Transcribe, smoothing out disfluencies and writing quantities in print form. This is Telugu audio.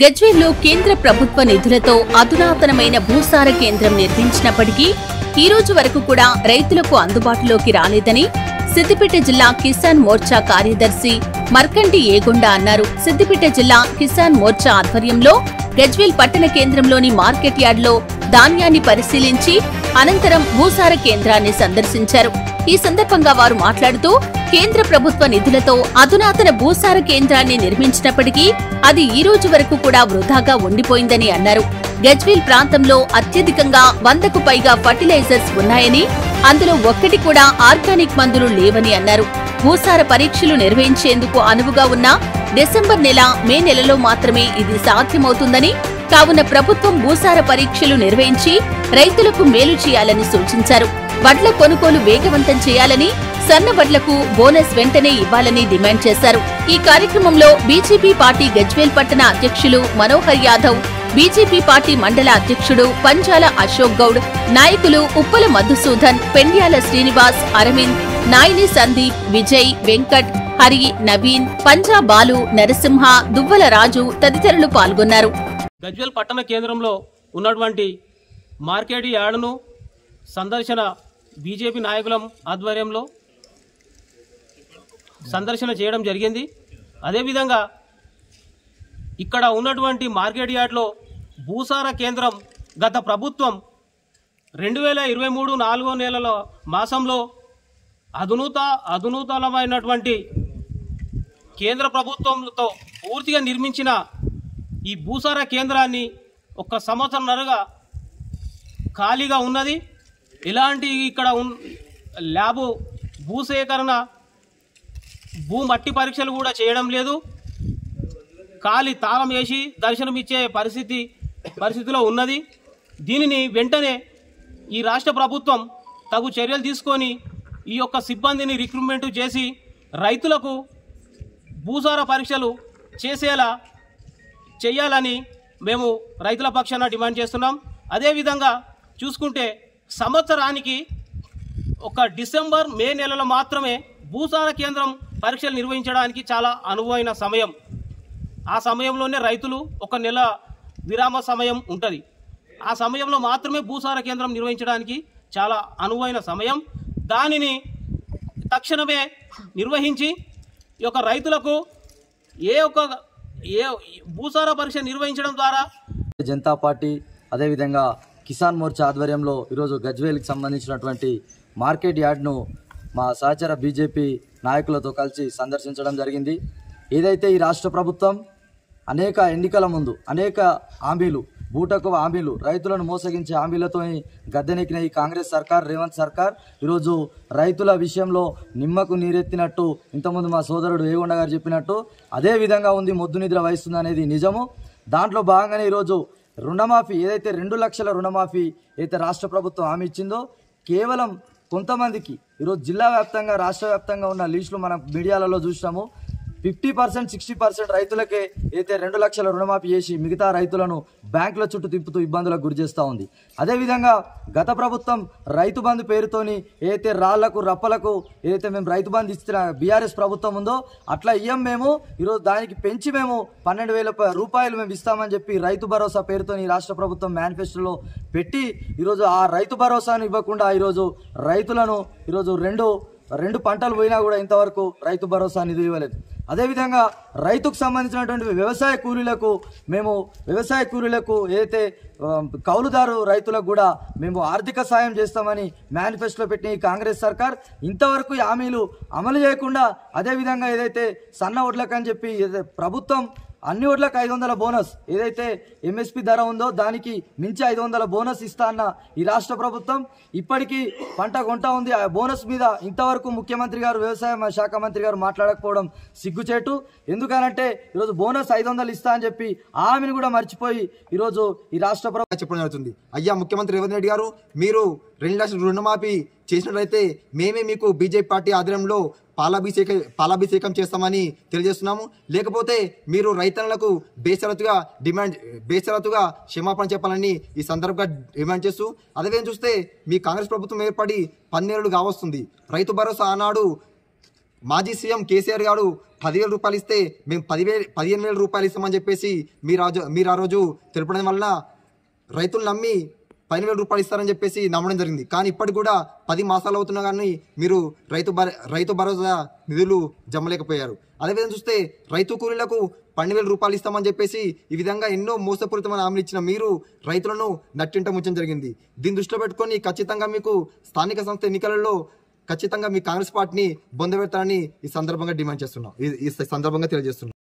గజ్వేల్లో కేంద్ర ప్రభుత్వ నిధులతో అధునాతనమైన భూసార కేంద్రం నిర్మించినప్పటికీ ఈ రోజు వరకు కూడా రైతులకు అందుబాటులోకి రాలేదని సిద్దిపేట జిల్లా కిసాన్ మోర్చా కార్యదర్శి మర్కంటి ఏగొండ అన్నారు. సిద్దిపేట జిల్లా కిసాన్ మోర్చా ఆధ్వర్యంలో గజ్వేల్ పట్టణ కేంద్రంలోని మార్కెట్ యార్డ్లో ధాన్యాన్ని పరిశీలించి అనంతరం భూసార కేంద్రాన్ని సందర్శించారు. ఈ సందర్భంగా వారు మాట్లాడుతూ కేంద్ర ప్రభుత్వ నిధులతో అధునాతన భూసార కేంద్రాన్ని నిర్మించినప్పటికీ అది ఈ రోజు వరకు కూడా వృధాగా ఉండిపోయిందని అన్నారు. గజ్వేల్ ప్రాంతంలో అత్యధికంగా 100కు పైగా ఫర్టిలైజర్స్ ఉన్నాయని, అందులో ఒక్కటి కూడా ఆర్గానిక్ మందులు లేవని అన్నారు. భూసార పరీక్షలు నిర్వహించేందుకు అనువుగా ఉన్న డిసెంబర్ నెల, మే నెలలో మాత్రమే ఇది సాధ్యమవుతుందని, కావున ప్రభుత్వం భూసార పరీక్షలు నిర్వహించి రైతులకు మేలు చేయాలని సూచించారు. వడ్ల కొనుగోలు వేగవంతం చేయాలని, సన్న వడ్లకు బోనస్ వెంటనే ఇవ్వాలని డిమాండ్ చేశారు. ఈ కార్యక్రమంలో బీజేపీ పార్టీ గజ్వేల్ పట్టణ అధ్యక్షులు మనోహర్ యాదవ్, బీజేపీ పార్టీ మండల అధ్యక్షుడు పంజాల అశోక్ గౌడ్, నాయకులు ఉప్పల మధుసూదన్, పెండ్యాల శ్రీనివాస్, అరవింద్, నాయిని సందీప్, విజయ్, వెంకట్, హరి, నవీన్, పంజా బాలు, నరసింహ, దువ్వల రాజు తదితరులు పాల్గొన్నారు. గజ్వేల్ పట్టణ కేంద్రంలో ఉన్నటువంటి మార్కెట్ యార్డును సందర్శన బీజేపీ నాయకుల ఆధ్వర్యంలో సందర్శన చేయడం జరిగింది. అదేవిధంగా ఇక్కడ ఉన్నటువంటి మార్కెట్ యార్డ్లో భూసార కేంద్రం గత ప్రభుత్వం 2023 4వ నెలల మాసంలో అధునూతనమైనటువంటి కేంద్ర ప్రభుత్వంతో పూర్తిగా నిర్మించిన ఈ భూసార కేంద్రాన్ని 1 సంవత్సరంన్నరగా ఖాళీగా ఉన్నది. ఇలాంటి ఇక్కడ ల్యాబు భూసేకరణ, భూమట్టి పరీక్షలు కూడా చేయడం లేదు. ఖాళీ తాళం వేసి దర్శనమిచ్చే పరిస్థితిలో ఉన్నది. దీనిని వెంటనే ఈ రాష్ట్ర ప్రభుత్వం తగు చర్యలు తీసుకొని ఈ యొక్క సిబ్బందిని రిక్రూట్మెంట్ చేసి రైతులకు భూసార పరీక్షలు చేయాలని మేము రైతుల పక్షాన డిమాండ్ చేస్తున్నాం. అదేవిధంగా చూసుకుంటే సంవత్సరానికి 1 డిసెంబర్, మే నెలలో మాత్రమే భూసార కేంద్రం పరీక్షలు నిర్వహించడానికి చాలా అనువైన సమయం. ఆ సమయంలోనే రైతులు 1 నెల విరామ సమయం ఉంటుంది. ఆ సమయంలో మాత్రమే భూసార కేంద్రం నిర్వహించడానికి చాలా అనువైన సమయం. దానిని తక్షణమే నిర్వహించి ఈ యొక్క రైతులకు ఏ భూసార పరీక్ష నిర్వహించడం ద్వారా జనతా పార్టీ అదేవిధంగా కిసాన్ మోర్చా ఆధ్వర్యంలో ఈరోజు గజ్వేల్కి సంబంధించినటువంటి మార్కెట్ యార్డ్ను మా సహచర బీజేపీ నాయకులతో కలిసి సందర్శించడం జరిగింది. ఏదైతే ఈ రాష్ట్ర ప్రభుత్వం అనేక ఎన్నికల ముందు అనేక హామీలు, బూటకు హామీలు, రైతులను మోసగించే హామీలతో గద్దెనెక్కిన ఈ కాంగ్రెస్ సర్కార్, రేవంత్ సర్కార్ ఈరోజు రైతుల విషయంలో నిమ్మకు నీరెత్తినట్టు ఇంతకుముందు మా సోదరుడు ఏగొండ గారు చెప్పినట్టు అదే విధంగా ఉంది. మొద్దు నిద్ర వహిస్తుంది అనేది నిజము. దాంట్లో భాగంగానే ఈరోజు రుణమాఫీ, ఏదైతే 2 లక్షల రుణమాఫీ అయితే రాష్ట్ర ప్రభుత్వం హామీ ఇచ్చిందో కేవలం కొంతమందికి ఈరోజు జిల్లా వ్యాప్తంగా, రాష్ట్ర వ్యాప్తంగా ఉన్న లీస్టులు మనం మీడియాలలో చూసినాము. 50%, 60% రైతులకే అయితే 2 లక్షల రుణమాఫీ చేసి మిగతా రైతులను బ్యాంకుల చుట్టూ తిప్పుతూ ఇబ్బందులకు గురి చేస్తూ ఉంది. అదేవిధంగా గత ప్రభుత్వం రైతు బంధు పేరుతోని ఏదైతే రాళ్లకు రప్పలకు ఏదైతే మేము రైతు బంధు ఇస్తున్న బీఆర్ఎస్ ప్రభుత్వం ఉందో అట్లా ఇయ్యం మేము, ఈరోజు దానికి పెంచి మేము 12,000 రూపాయలు మేము ఇస్తామని చెప్పి రైతు భరోసా పేరుతోని రాష్ట్ర ప్రభుత్వం మేనిఫెస్టోలో పెట్టి ఈరోజు ఆ రైతు భరోసాను ఇవ్వకుండా ఈరోజు రైతులను ఈరోజు రెండు పంటలు పోయినా కూడా ఇంతవరకు రైతు భరోసా నిధులు ఇవ్వలేదు. అదేవిధంగా రైతుకు సంబంధించినటువంటి వ్యవసాయ కూలీలకు ఏదైతే కౌలుదారు రైతులకు కూడా మేము ఆర్థిక సాయం చేస్తామని మేనిఫెస్టోలో పెట్టిన ఈ కాంగ్రెస్ సర్కార్ ఇంతవరకు హామీలు అమలు చేయకుండా, అదేవిధంగా ఏదైతే సన్న వడ్లకని చెప్పి ప్రభుత్వం అన్ని వడ్లకు 500 బోనస్, ఏదైతే ఎంఎస్పీ ధర ఉందో దానికి మించి 500 బోనస్ ఇస్తా అన్న ఈ రాష్ట్ర ప్రభుత్వం ఇప్పటికీ పంట కొంట ఉంది. ఆ బోనస్ మీద ఇంతవరకు ముఖ్యమంత్రి గారు, వ్యవసాయ శాఖ మంత్రి గారు మాట్లాడకపోవడం సిగ్గుచేటు. ఎందుకనంటే ఈరోజు బోనస్ 500 ఇస్తా అని చెప్పి హామీని కూడా మర్చిపోయి ఈరోజు ఈ రాష్ట్ర ప్రభుత్వం చెప్పడం జరుగుతుంది. అయ్యా ముఖ్యమంత్రి రేవంత్ రెడ్డి గారు, మీరు 2 లక్షల రుణమాఫీ చేసినట్లయితే మేమే మీకు బీజేపీ పార్టీ ఆధ్వర్యంలో పాలాభిషేకం చేస్తామని తెలియజేస్తున్నాము. లేకపోతే మీరు రైతన్నలకు బేషరతుగా క్షమాపణ చెప్పాలని ఈ సందర్భంగా డిమాండ్ చేస్తూ, అదేవిధంగా చూస్తే మీ కాంగ్రెస్ ప్రభుత్వం ఏర్పడి 12 ఏళ్లు కావస్తుంది. రైతు భరోసా ఆనాడు మాజీ సీఎం కేసీఆర్ గారు 10,000 రూపాయలు ఇస్తే మేము 15,000 రూపాయలు ఇస్తామని చెప్పేసి మీరు ఆ రోజు తెలపడం వలన రైతులు నమ్మి 15,000 రూపాయలు ఇస్తారని చెప్పేసి నమ్మడం జరిగింది. కానీ ఇప్పటికి కూడా 10 మాసాలు అవుతున్నా కానీ మీరు రైతు భరోసా నిధులు జమ్మలేకపోయారు. అదేవిధంగా చూస్తే రైతు కూలీలకు 12,000 రూపాయలు ఇస్తామని చెప్పేసి ఈ విధంగా ఎన్నో మోసపూరితమైన హామీలు ఇచ్చిన మీరు రైతులను నట్టింట ముంచడం జరిగింది. దీన్ని దృష్టిలో పెట్టుకొని ఖచ్చితంగా మీకు స్థానిక సంస్థ ఎన్నికలలో ఖచ్చితంగా మీ కాంగ్రెస్ పార్టీని బొందబెడతారని ఈ సందర్భంగా డిమాండ్ చేస్తున్నాం, ఈ సందర్భంగా తెలియజేస్తున్నాం.